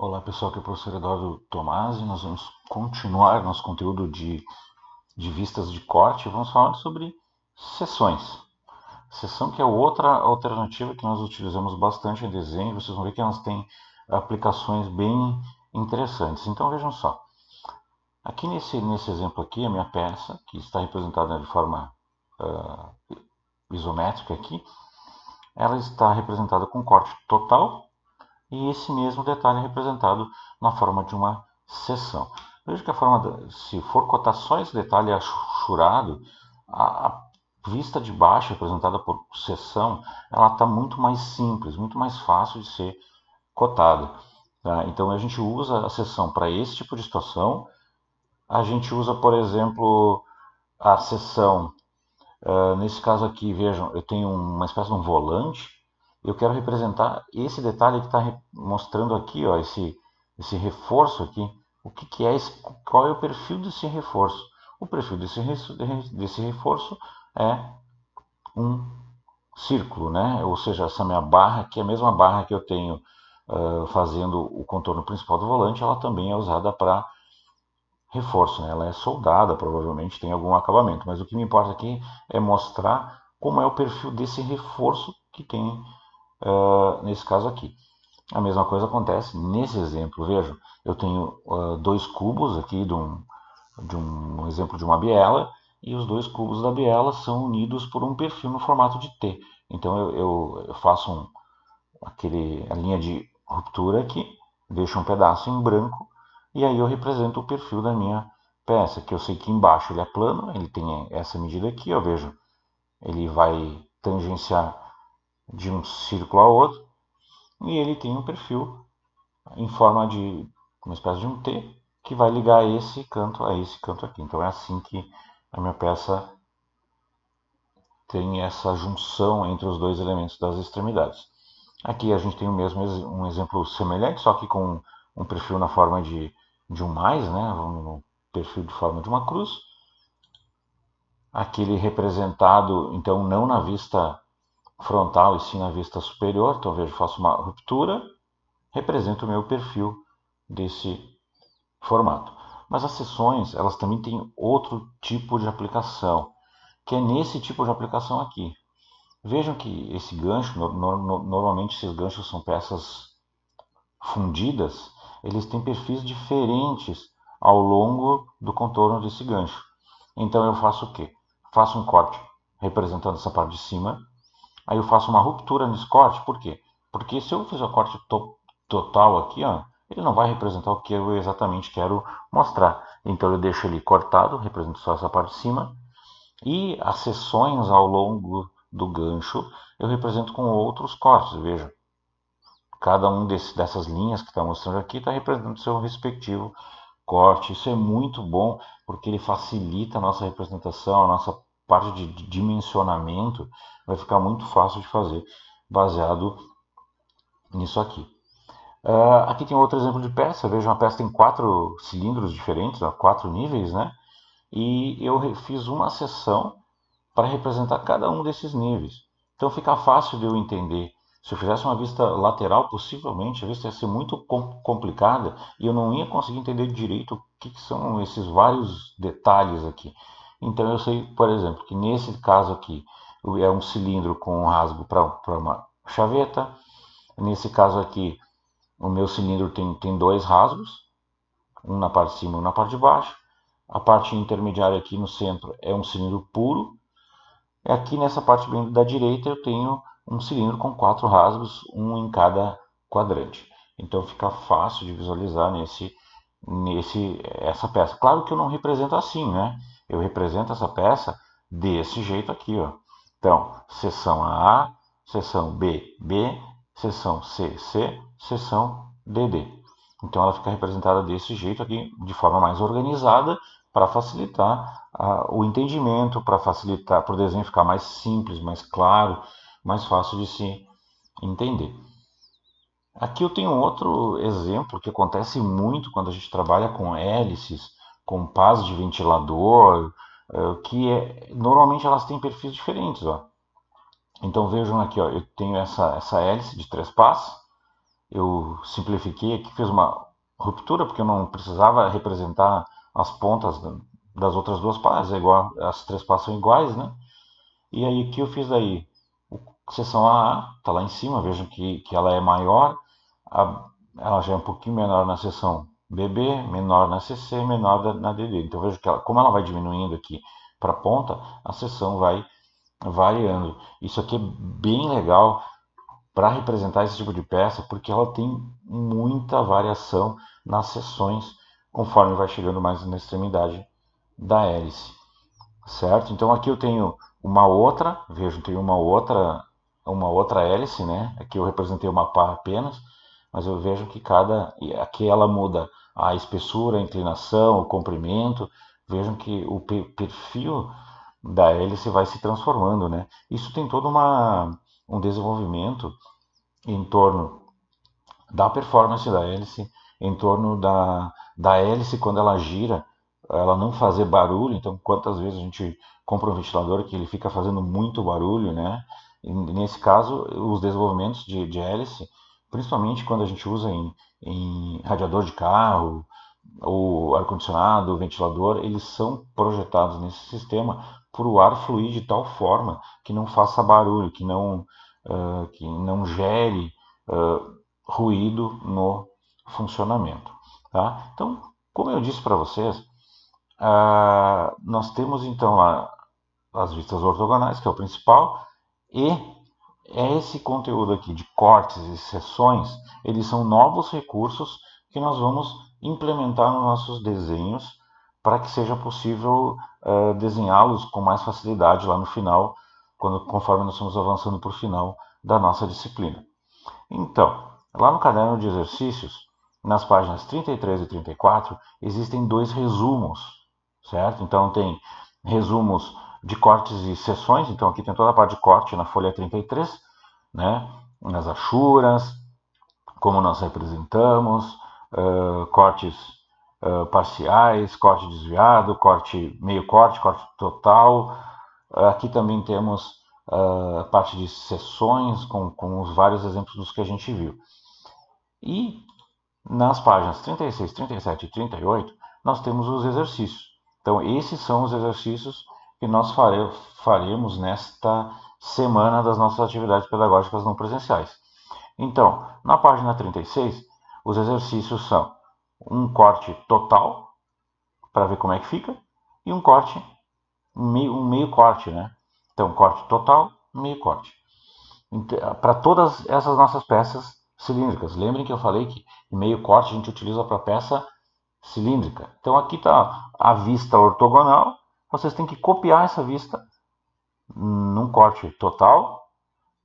Olá pessoal, aqui é o professor Eduardo Tomasi. Nós vamos continuar nosso conteúdo de vistas de corte e vamos falar sobre seções. Seção que é outra alternativa que nós utilizamos bastante em desenho. Vocês vão ver que elas têm aplicações bem interessantes. Então vejam só, aqui nesse exemplo aqui, a minha peça, que está representada de forma isométrica aqui, ela está representada com corte total e esse mesmo detalhe é representado na forma de uma seção. Veja que se for cotar só esse detalhe achurado, a vista de baixo representada por seção, ela está muito mais simples, muito mais fácil de ser cotada. Tá? Então a gente usa a seção para esse tipo de situação. A gente usa, por exemplo, a seção. Nesse caso aqui, vejam, eu tenho uma espécie de um volante. Eu quero representar esse detalhe que está mostrando aqui, ó, esse reforço aqui. O que, que é esse, qual é o perfil desse reforço? O perfil desse reforço é um círculo, né? Ou seja, essa minha barra, que é a mesma barra que eu tenho fazendo o contorno principal do volante, ela também é usada para reforço, né? Ela é soldada, provavelmente tem algum acabamento, mas o que me importa aqui é mostrar como é o perfil desse reforço que tem nesse caso aqui. A mesma coisa acontece nesse exemplo, vejam, eu tenho dois cubos aqui de um exemplo de uma biela, e os dois cubos da biela são unidos por um perfil no formato de T. Então eu faço a linha de ruptura aqui, deixo um pedaço em branco e aí eu represento o perfil da minha peça, que eu sei que embaixo ele é plano, ele tem essa medida aqui, eu vejo, ele vai tangenciar de um círculo a outro e ele tem um perfil em forma de uma espécie de um T que vai ligar esse canto a esse canto aqui. Então é assim que a minha peça tem essa junção entre os dois elementos das extremidades. Aqui a gente tem um exemplo semelhante, só que com um perfil na forma de um mais, né? Um perfil de forma de uma cruz. Aquele representado, então, não na vista frontal e sim na vista superior. Então, vejo, faço uma ruptura, represento o meu perfil desse formato. Mas as seções, elas também têm outro tipo de aplicação, que é nesse tipo de aplicação aqui. Vejam que esse gancho, normalmente esses ganchos são peças fundidas, eles têm perfis diferentes ao longo do contorno desse gancho. Então eu faço o quê? Faço um corte representando essa parte de cima, aí eu faço uma ruptura nesse corte, por quê? Porque se eu fizer o corte total aqui, ó, ele não vai representar o que eu exatamente quero mostrar. Então eu deixo ele cortado, represento só essa parte de cima, e as seções ao longo do gancho eu represento com outros cortes, veja. Cada um dessas linhas que está mostrando aqui está representando o seu respectivo corte. Isso é muito bom porque ele facilita a nossa representação, a nossa parte de dimensionamento vai ficar muito fácil de fazer baseado nisso aqui. Aqui tem outro exemplo de peça. Veja, uma peça tem 4 cilindros diferentes, 4 níveis, né? E eu fiz uma seção para representar cada um desses níveis. Então fica fácil de eu entender. Se eu fizesse uma vista lateral, possivelmente a vista ia ser muito complicada e eu não ia conseguir entender direito o que são esses vários detalhes aqui. Então eu sei, por exemplo, que nesse caso aqui é um cilindro com um rasgo para uma chaveta. Nesse caso aqui, o meu cilindro tem dois rasgos, um na parte de cima e um na parte de baixo. A parte intermediária aqui no centro é um cilindro puro. E aqui nessa parte bem da direita eu tenho um cilindro com 4 rasgos, um em cada quadrante. Então fica fácil de visualizar essa peça. Claro que eu não represento assim, né? Eu represento essa peça desse jeito aqui, ó. Então, seção A, seção B, B, seção C, C, seção D, D. Então ela fica representada desse jeito aqui, de forma mais organizada, para facilitar o entendimento, para facilitar, para o desenho ficar mais simples, mais claro, mais fácil de se entender. Aqui eu tenho outro exemplo que acontece muito quando a gente trabalha com hélices, com pás de ventilador, normalmente elas têm perfis diferentes. Ó. Então vejam aqui, ó, eu tenho essa hélice de 3 pás, eu simplifiquei aqui, fiz uma ruptura, porque eu não precisava representar as pontas das outras duas partes, é igual, as três partes são iguais, né? E aí o que eu fiz daí? Seção AA está lá em cima, vejam que ela é maior, a, ela já é um pouquinho menor na seção BB, menor na CC, menor na DD. Então veja que ela, como ela vai diminuindo aqui para a ponta, a seção vai variando. Isso aqui é bem legal para representar esse tipo de peça, porque ela tem muita variação nas seções conforme vai chegando mais na extremidade da hélice, certo? Então aqui eu tenho uma outra, vejo, tenho uma outra hélice, né? Aqui eu representei uma pá apenas, mas eu vejo que aqui ela muda a espessura, a inclinação, o comprimento. Vejam que o perfil da hélice vai se transformando, né? Isso tem todo um desenvolvimento em torno da performance da hélice, em torno da hélice quando ela gira, ela não fazer barulho. Então, quantas vezes a gente compra um ventilador que ele fica fazendo muito barulho, né? E nesse caso, os desenvolvimentos de hélice, principalmente quando a gente usa em radiador de carro, o ar-condicionado, o ventilador, eles são projetados nesse sistema para o ar fluir de tal forma que não faça barulho, que não gere ruído no funcionamento. Tá? Então, como eu disse para vocês, nós temos então lá as vistas ortogonais, que é o principal, e esse conteúdo aqui de cortes e seções, eles são novos recursos que nós vamos implementar nos nossos desenhos para que seja possível desenhá-los com mais facilidade lá no final, conforme nós estamos avançando para o final da nossa disciplina. Então, lá no caderno de exercícios, nas páginas 33 e 34, existem dois resumos, certo? Então, tem resumos de cortes e seções. Então, aqui tem toda a parte de corte na folha 33, né? Nas achuras, como nós representamos, cortes parciais, corte desviado, meio corte, corte total. Aqui também temos a parte de seções, com os vários exemplos dos que a gente viu. E nas páginas 36, 37 e 38, nós temos os exercícios. Então, esses são os exercícios que nós faremos nesta semana das nossas atividades pedagógicas não presenciais. Então, na página 36, os exercícios são um corte total, para ver como é que fica, e um meio corte, né? Então, corte total, meio corte. Para todas essas nossas peças cilíndricas. Lembrem que eu falei que meio corte a gente utiliza para peça cilíndrica. Então aqui está a vista ortogonal. Vocês têm que copiar essa vista num corte total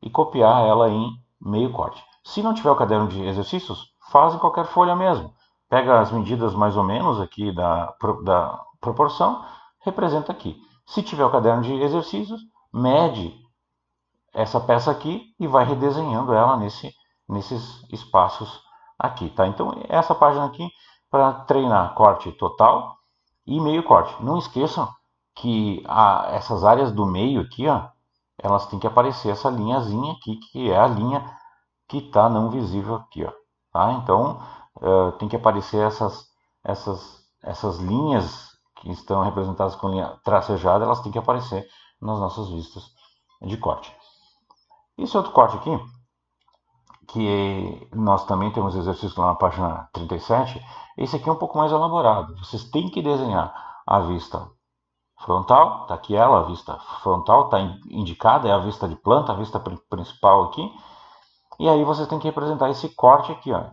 e copiar ela em meio corte. Se não tiver o caderno de exercícios, faz em qualquer folha mesmo. Pega as medidas mais ou menos aqui da proporção, representa aqui. Se tiver o caderno de exercícios, mede essa peça aqui e vai redesenhando ela nesses espaços aqui, tá? Então, essa página aqui para treinar corte total e meio corte. Não esqueçam que essas áreas do meio aqui, ó, elas têm que aparecer essa linhazinha aqui, que é a linha que está não visível aqui, ó, tá? Então, tem que aparecer essas linhas que estão representadas com linha tracejada, elas têm que aparecer nas nossas vistas de corte. Esse outro corte aqui, que nós também temos exercício lá na página 37, esse aqui é um pouco mais elaborado. Vocês têm que desenhar a vista frontal, está aqui ela, a vista frontal, está indicada, é a vista de planta, a vista principal aqui. E aí vocês têm que representar esse corte aqui, ó.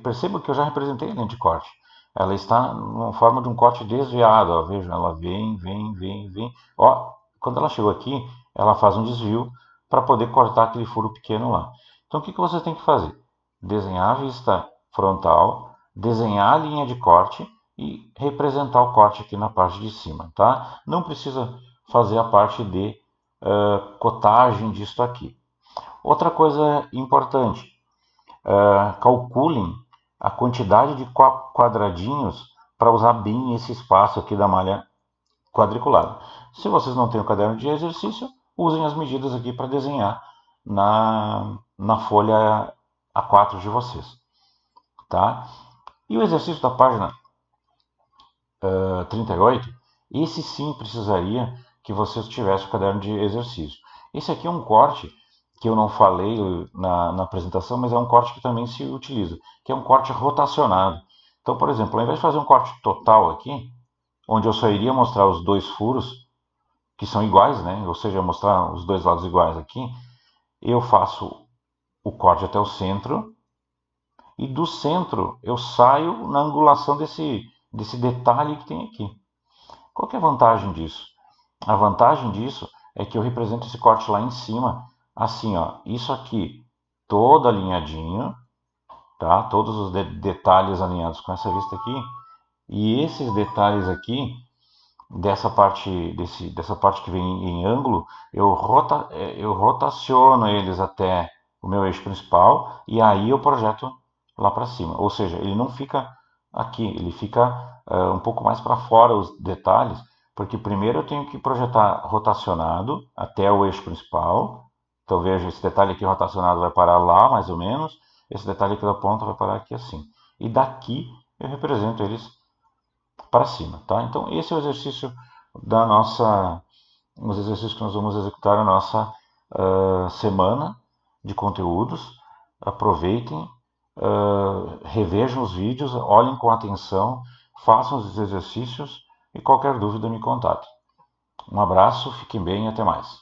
Perceba que eu já representei a linha de corte. Ela está na forma de um corte desviado, ó. Vejam, ela vem, vem, vem, vem. Ó, quando ela chegou aqui, ela faz um desvio para poder cortar aquele furo pequeno lá. Então o que você tem que fazer? Desenhar a vista frontal, desenhar a linha de corte e representar o corte aqui na parte de cima, tá? Não precisa fazer a parte de cotagem disso aqui. Outra coisa importante, calculem a quantidade de quadradinhos para usar bem esse espaço aqui da malha quadriculada. Se vocês não têm o caderno de exercício, usem as medidas aqui para desenhar na folha A4 de vocês, tá? E o exercício da página 38, esse sim precisaria que vocês tivessem o caderno de exercício. Esse aqui é um corte que eu não falei na apresentação, mas é um corte que também se utiliza, que é um corte rotacionado. Então, por exemplo, ao invés de fazer um corte total aqui, onde eu só iria mostrar os dois furos, que são iguais, né? Ou seja, mostrar os dois lados iguais aqui, eu faço o corte até o centro, e do centro eu saio na angulação desse detalhe que tem aqui. Qual que é a vantagem disso? A vantagem disso é que eu represento esse corte lá em cima, assim, ó, isso aqui todo alinhadinho, tá? Todos os detalhes alinhados com essa vista aqui, e esses detalhes aqui dessa parte que vem em ângulo, eu rotaciono eles até o meu eixo principal e aí eu projeto lá para cima. Ou seja, ele não fica aqui, ele fica um pouco mais para fora os detalhes, porque primeiro eu tenho que projetar rotacionado até o eixo principal. Então veja, esse detalhe aqui rotacionado vai parar lá, mais ou menos. Esse detalhe aqui da ponta vai parar aqui assim. E daqui eu represento eles para cima, tá? Então esse é o exercício da nossa, os exercícios que nós vamos executar na nossa semana de conteúdos. Aproveitem, revejam os vídeos, olhem com atenção, façam os exercícios e qualquer dúvida me contate. Um abraço, fiquem bem e até mais.